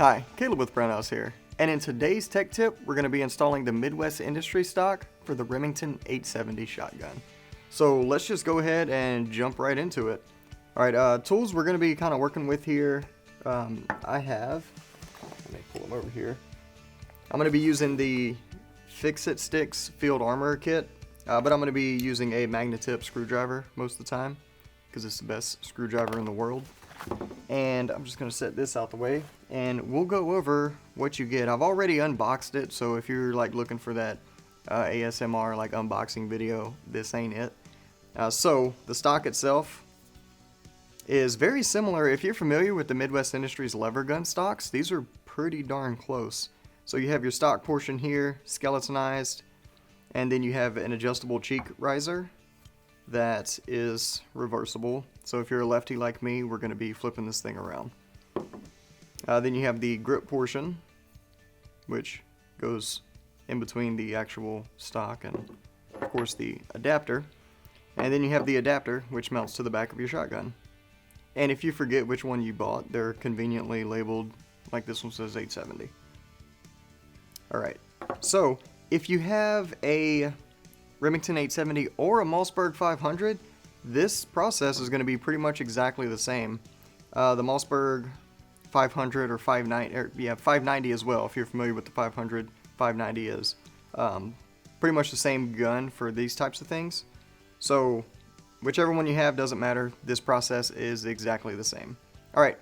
Hi, Caleb with Brownells here, and in today's tech tip, we're going to be installing the Midwest industry stock for the Remington 870 shotgun. So let's just go ahead and jump right into it. Alright, tools we're going to be kind of working with here, let me pull them over here. I'm going to be using the Fix-It Sticks Field Armor Kit, but I'm going to be using a Magne-Tip screwdriver most of the time, because it's the best screwdriver in the world. And I'm just going to set this out the way, and we'll go over what you get. I've already unboxed it, so if you're like looking for that ASMR like unboxing video, this ain't it. So the stock itself is very similar. If you're familiar with the Midwest Industries lever gun stocks, these are pretty darn close. So you have your stock portion here, skeletonized, and then you have an adjustable cheek riser that is reversible. So if you're a lefty like me, we're going to be flipping this thing around. Then you have the grip portion, which goes in between the actual stock and of course the adapter. And then you have the adapter, which mounts to the back of your shotgun. And if you forget which one you bought, they're conveniently labeled, like this one says 870. Alright, so if you have a Remington 870 or a Mossberg 500, this process is going to be pretty much exactly the same. The Mossberg 500 or 590 as well, if you're familiar with the 500, 590 is pretty much the same gun for these types of things. So whichever one you have doesn't matter, this process is exactly the same. Alright,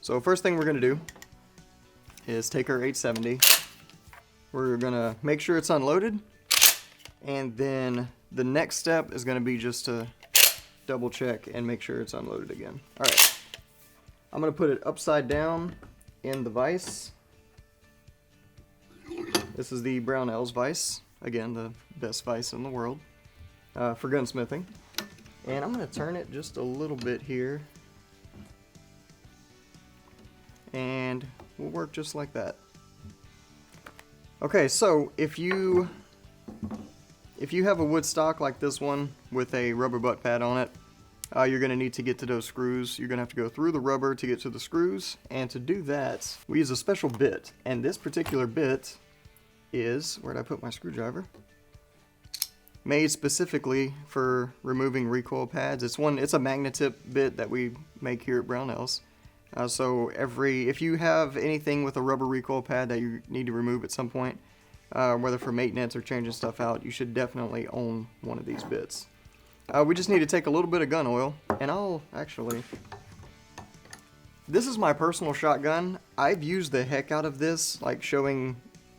so first thing we're going to do is take our 870. We're going to make sure it's unloaded. And then the next step is going to be just to double check and make sure it's unloaded again. Alright, I'm going to put it upside down in the vise. This is the Brownells vise. Again, the best vise in the world for gunsmithing. And I'm going to turn it just a little bit here. And we'll work just like that. Okay, so if you have a wood stock like this one with a rubber butt pad on it, you're going to need to get to those screws. You're going to have to go through the rubber to get to the screws, and to do that, we use a special bit. And this particular bit is, where did I put my screwdriver? Made specifically for removing recoil pads. It's a Magne-Tip bit that we make here at Brownells. So if you have anything with a rubber recoil pad that you need to remove at some point, whether for maintenance or changing stuff out, you should definitely own one of these bits. We just need to take a little bit of gun oil, and this is my personal shotgun. I've used the heck out of this, like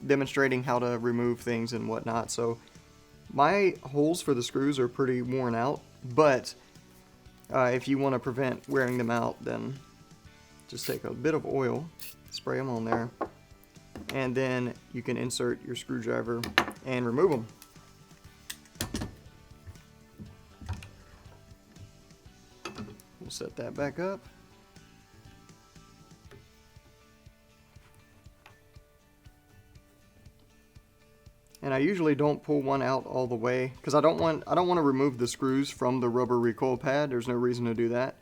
demonstrating how to remove things and whatnot, so my holes for the screws are pretty worn out, but if you want to prevent wearing them out, then just take a bit of oil, spray them on there, and then you can insert your screwdriver and remove them. We'll set that back up. And I usually don't pull one out all the way because I don't want to remove the screws from the rubber recoil pad. There's no reason to do that.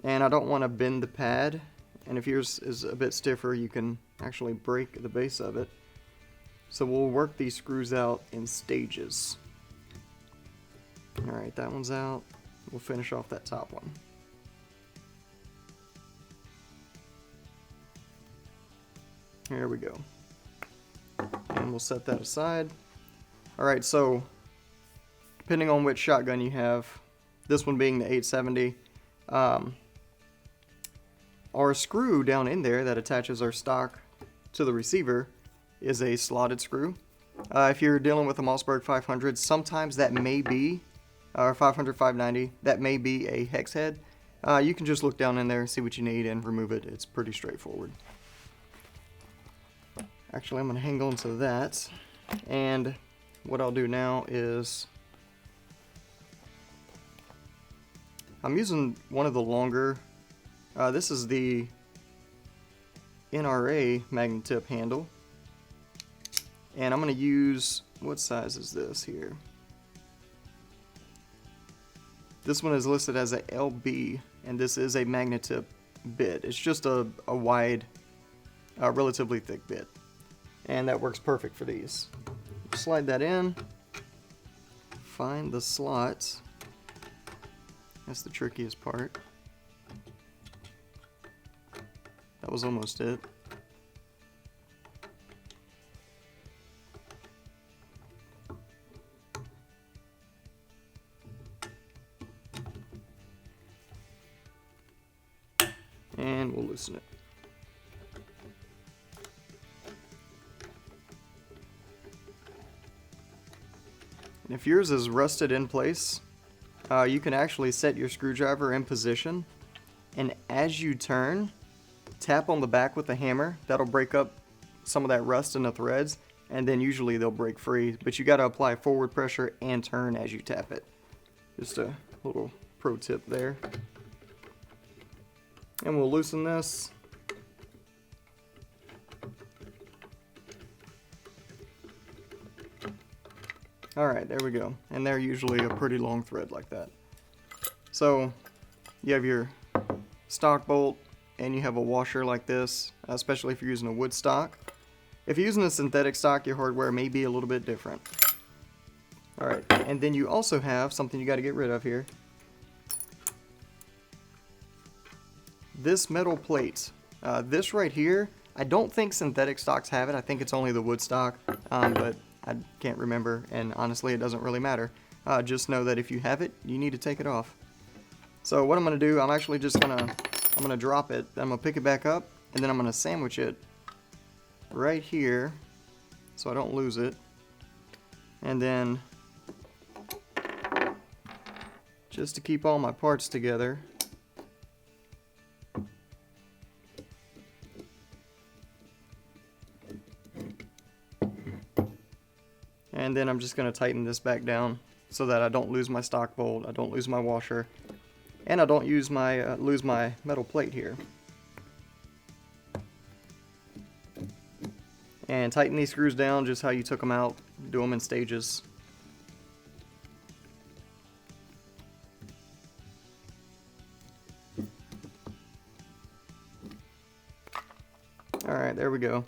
And I don't want to bend the pad, and if yours is a bit stiffer, you can actually break the base of it. So we'll work these screws out in stages. Alright, that one's out. We'll finish off that top one. Here we go. And we'll set that aside. Alright, so depending on which shotgun you have, this one being the 870, our screw down in there that attaches our stock to the receiver is a slotted screw. If you're dealing with a Mossberg 500, sometimes that may be, or 500, 590, that may be a hex head. You can just look down in there, see what you need, and remove it. It's pretty straightforward. Actually, I'm going to hang on to that, and what I'll do now is I'm using one of the longer, this is the NRA Magne-Tip handle, and I'm going to use, what size is this here? This one is listed as a LB, and this is a Magne-Tip bit. It's just a wide relatively thick bit. And that works perfect for these. Slide that in, find the slots. That's the trickiest part. That was almost it. And we'll loosen it. And if yours is rusted in place, you can actually set your screwdriver in position, and as you turn, tap on the back with a hammer. That'll break up some of that rust in the threads, and then usually they'll break free, but you got to apply forward pressure and turn as you tap it. Just a little pro tip there. And we'll loosen this. Alright, there we go. And they're usually a pretty long thread like that. So you have your stock bolt and you have a washer like this, especially if you're using a wood stock. If you're using a synthetic stock, your hardware may be a little bit different. Alright, and then you also have something you got to get rid of here. This metal plate. This right here, I don't think synthetic stocks have it. I think it's only the wood stock, but I can't remember, and honestly it doesn't really matter. Just know that if you have it, you need to take it off. So what I'm going to do, I'm actually just going to drop it, then I'm going to pick it back up, and then I'm going to sandwich it right here so I don't lose it. And then, just to keep all my parts together, and then I'm just going to tighten this back down so that I don't lose my stock bolt, I don't lose my washer, and I don't lose my metal plate here. And tighten these screws down just how you took them out. Do them in stages. Alright, there we go.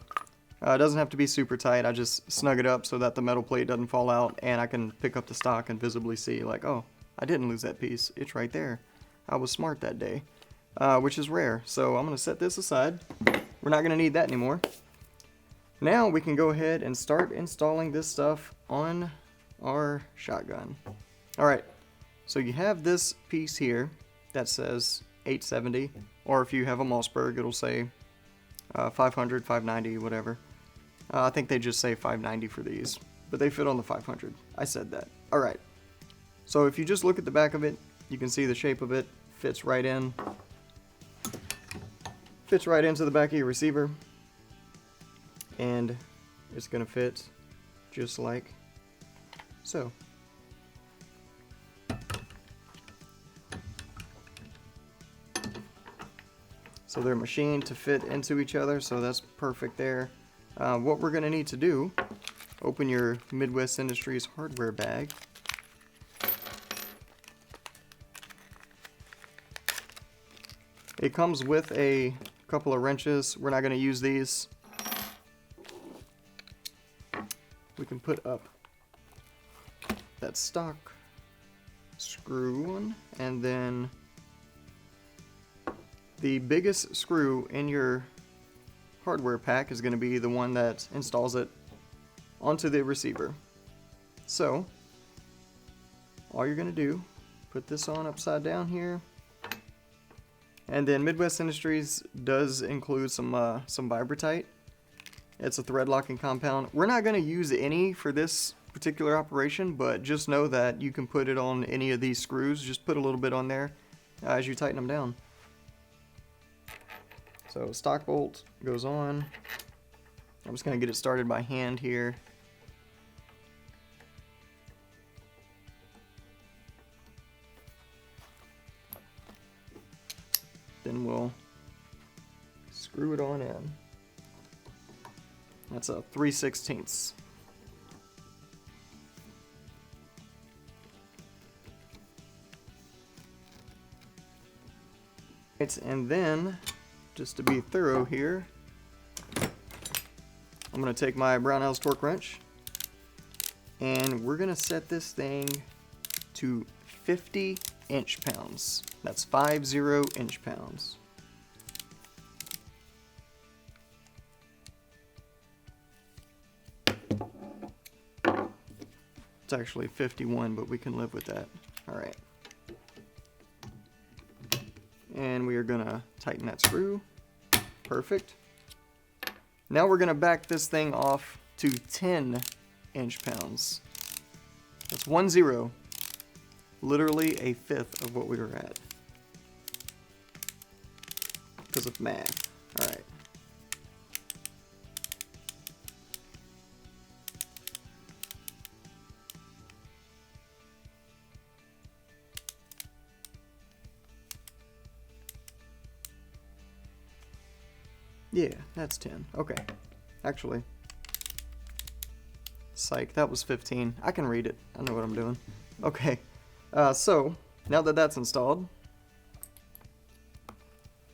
It doesn't have to be super tight. I just snug it up so that the metal plate doesn't fall out, and I can pick up the stock and visibly see, like, oh, I didn't lose that piece. It's right there. I was smart that day, which is rare. So I'm going to set this aside. We're not going to need that anymore. Now we can go ahead and start installing this stuff on our shotgun. Alright, so you have this piece here that says 870, or if you have a Mossberg, it'll say 500, 590, whatever. I think they just say 590 for these, but they fit on the 500. I said that. Alright, so if you just look at the back of it, you can see the shape of it fits right in. Fits right into the back of your receiver. And it's going to fit just like so. So they're machined to fit into each other, so that's perfect there. What we're going to need to do, open your Midwest Industries hardware bag. It comes with a couple of wrenches. We're not going to use these. We can put up that stock screw one, and then the biggest screw in your hardware pack is going to be the one that installs it onto the receiver. So all you're going to do, put this on upside down here, and then Midwest Industries does include some Vibra-Tite. It's a thread locking compound. We're not going to use any for this particular operation, but just know that you can put it on any of these screws. Just put a little bit on there as you tighten them down. So stock bolt goes on. I'm just going to get it started by hand here. Then we'll screw it on in. That's a 3/16. And then, just to be thorough here, I'm going to take my Brownells torque wrench and we're going to set this thing to 50 inch-pounds. That's 50 inch-pounds. It's actually 51, but we can live with that. Alright. And we are going to tighten that screw. Perfect. Now we're going to back this thing off to 10 inch-pounds. That's 10. Literally a fifth of what we were at. Because of math. Alright. Yeah, that's 10. Okay. Actually, psych, that was 15. I can read it. I know what I'm doing. Okay. So, now that that's installed,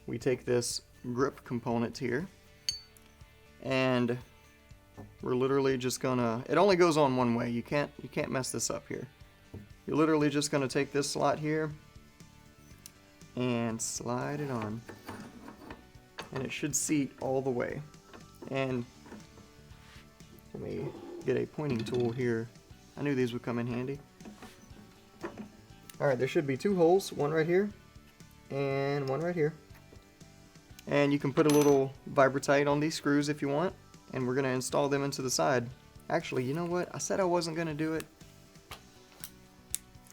we take this grip component here, and we're literally just gonna, it only goes on one way. You can't mess this up here. You're literally just gonna take this slot here and slide it on. And it should seat all the way. And let me get a pointing tool here. I knew these would come in handy. Alright, there should be two holes, one right here and one right here. And you can put a little Vibra-Tite on these screws if you want, and we're going to install them into the side. Actually, you know what? I said I wasn't going to do it.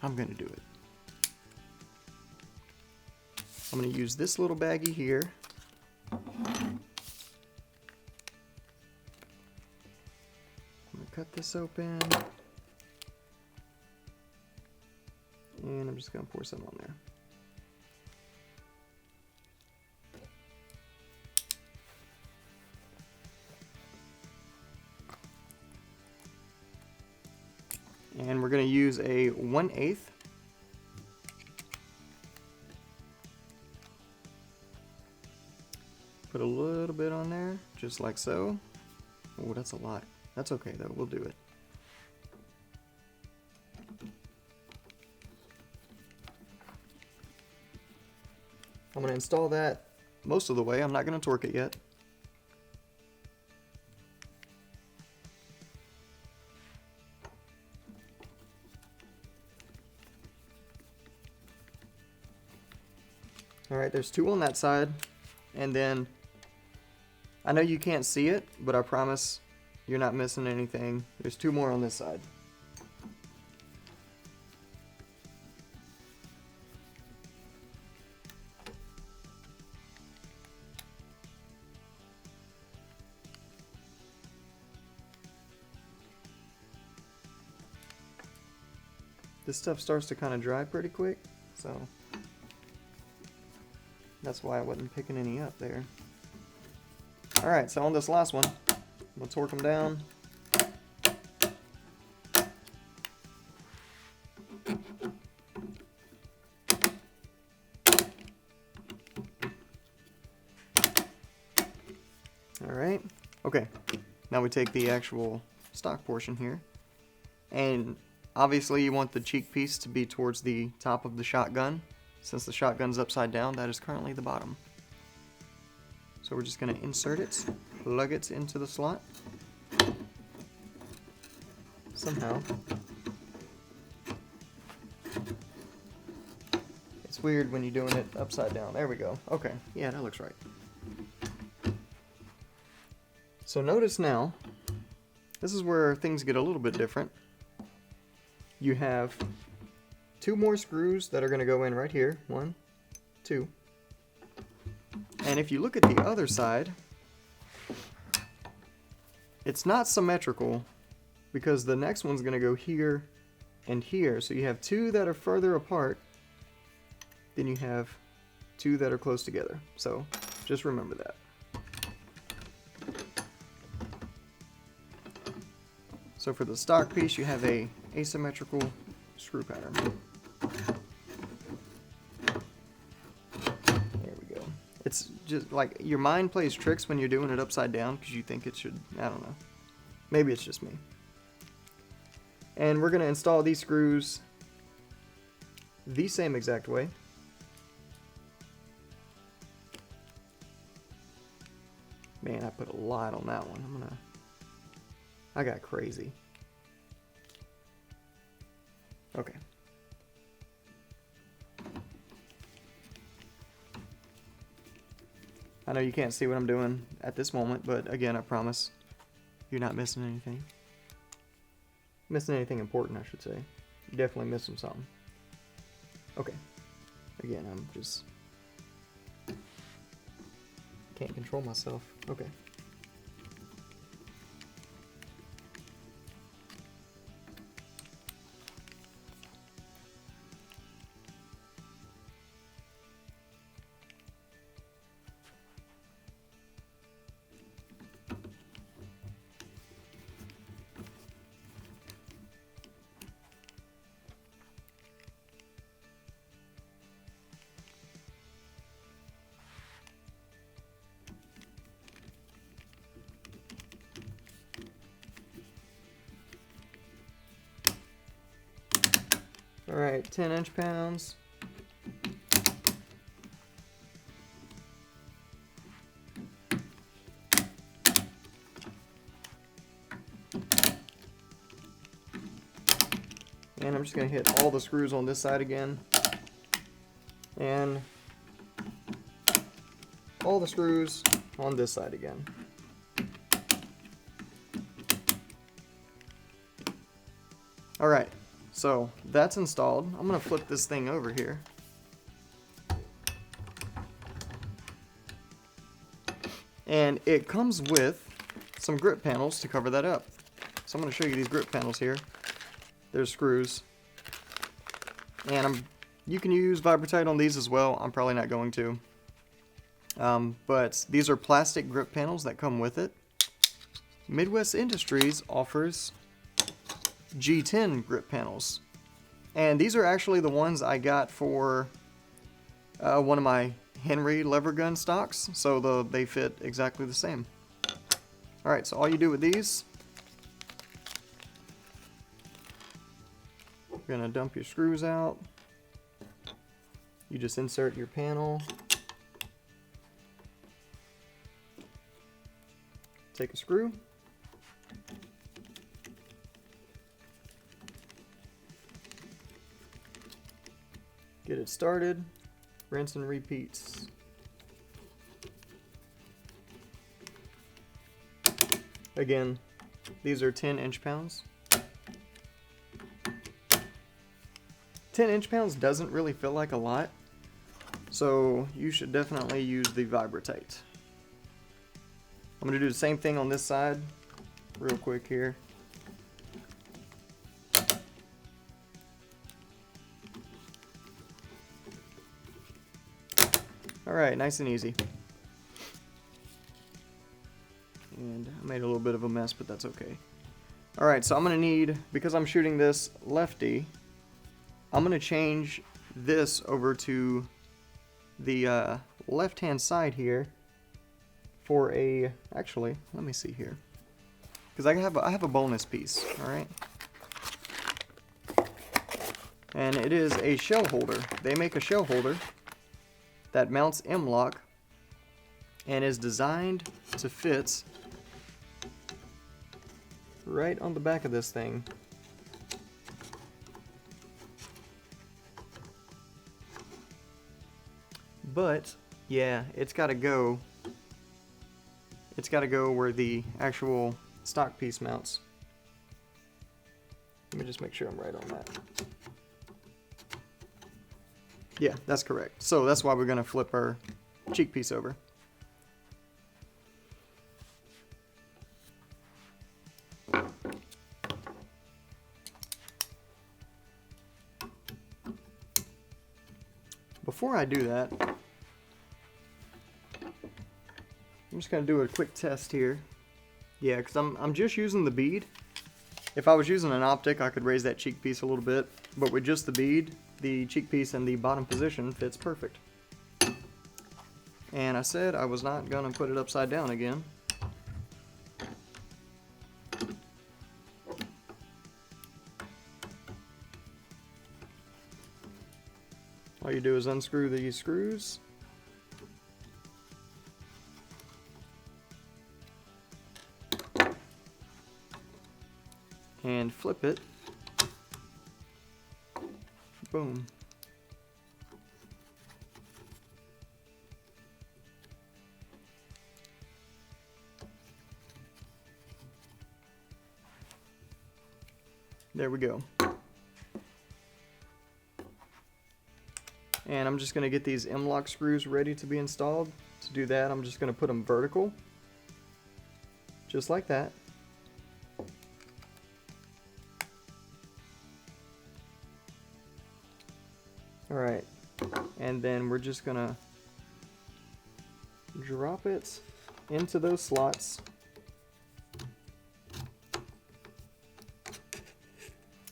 I'm going to do it. I'm going to use this little baggie here. I'm going to cut this open. And I'm just going to pour some on there. And we're going to use a 1/8. Put a little bit on there, just like so. Oh, that's a lot. That's okay though, we'll do it. I'm going to install that most of the way. I'm not going to torque it yet. Alright, there's two on that side, and then I know you can't see it, but I promise you're not missing anything. There's two more on this side. This stuff starts to kind of dry pretty quick, so that's why I wasn't picking any up there. Alright, so on this last one, I'm going to torque them down. Alright, okay, now we take the actual stock portion here, and obviously you want the cheek piece to be towards the top of the shotgun. Since the shotgun's upside down, that is currently the bottom. So we're just going to insert it, plug it into the slot. Somehow. It's weird when you're doing it upside down. There we go. Okay, yeah, that looks right. So notice now, this is where things get a little bit different. You have two more screws that are going to go in right here. 1, 2. And if you look at the other side, it's not symmetrical because the next one's going to go here and here. So you have two that are further apart, then you have two that are close together. So just remember that. So for the stock piece, you have a asymmetrical screw pattern. There we go. It's just like your mind plays tricks when you're doing it upside down because you think it should, I don't know. Maybe it's just me. And we're going to install these screws the same exact way. Man, I put a lot on that one. I got crazy. Okay. I know you can't see what I'm doing at this moment, but again, I promise you're not missing anything. Missing anything important, I should say. You're definitely missing something. Okay. Again, I'm just... can't control myself. Okay. Alright, 10 inch-pounds. And I'm just going to hit all the screws on this side again. And all the screws on this side again. Alright. So that's installed. I'm going to flip this thing over here. And it comes with some grip panels to cover that up. So I'm going to show you these grip panels here. There's screws. And you can use Vibra-Tite on these as well. I'm probably not going to. But these are plastic grip panels that come with it. Midwest Industries offers G10 grip panels, and these are actually the ones I got for one of my Henry lever gun stocks, so they fit exactly the same. Alright, so all you do with these, you're gonna dump your screws out. You just insert your panel, take a screw, get it started, rinse and repeats. Again, these are 10 inch-pounds. 10 inch-pounds doesn't really feel like a lot, so you should definitely use the Vibra-Tite. I'm going to do the same thing on this side real quick here. Alright, nice and easy. And I made a little bit of a mess, but that's okay. Alright, so I'm going to need, because I'm shooting this lefty, I'm going to change this over to the left-hand side here for a, actually, let me see here. Because I have a bonus piece, alright? And it is a shell holder. They make a shell holder that mounts M-lock and is designed to fit right on the back of this thing. But yeah, it's got to go where the actual stock piece mounts. Let me just make sure I'm right on that. Yeah, that's correct. So that's why we're going to flip our cheek piece over. Before I do that, I'm just going to do a quick test here. Yeah, because I'm just using the bead. If I was using an optic, I could raise that cheek piece a little bit. But with just the bead, the cheek piece in the bottom position fits perfect. And I said I was not going to put it upside down again. All you do is unscrew these screws. And flip it. Boom. There we go. And I'm just going to get these M-lock screws ready to be installed. To do that, I'm just going to put them vertical. Just like that. Alright, and then we're just going to drop it into those slots.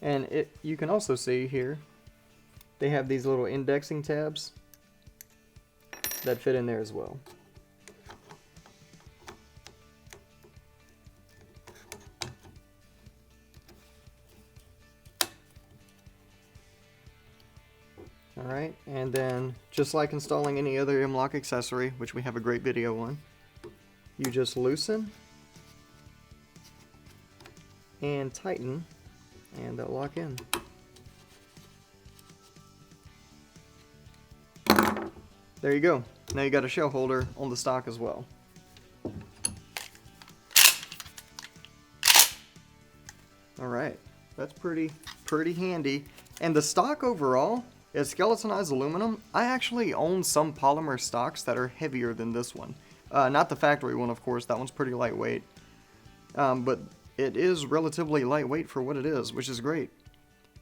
And you can also see here, they have these little indexing tabs that fit in there as well. Alright, and then just like installing any other M-lock accessory, which we have a great video on, you just loosen and tighten, and they'll lock in. There you go. Now you got a shell holder on the stock as well. Alright, that's pretty handy. And the stock overall is skeletonized aluminum. I actually own some polymer stocks that are heavier than this one. Not the factory one, of course. That one's pretty lightweight. But it is relatively lightweight for what it is, which is great.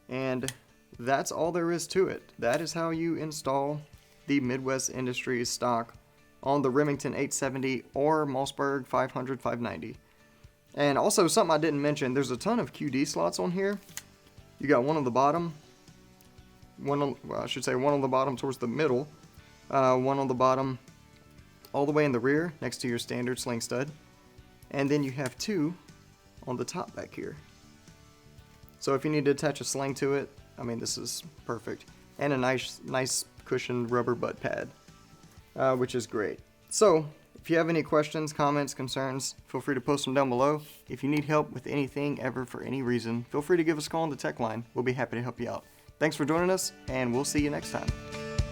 And that's all there is to it. That is how you install the Midwest Industries stock on the Remington 870 or Mossberg 500/590. And also something I didn't mention, there's a ton of QD slots on here. You got one on the bottom, one on the bottom towards the middle, one on the bottom all the way in the rear next to your standard sling stud, and then you have two on the top back here. So if you need to attach a sling to it, I mean, this is perfect. And a nice cushioned rubber butt pad, which is great. So if you have any questions, comments, concerns, feel free to post them down below. If you need help with anything ever for any reason, feel free to give us a call on the tech line. We'll be happy to help you out. Thanks for joining us, and we'll see you next time.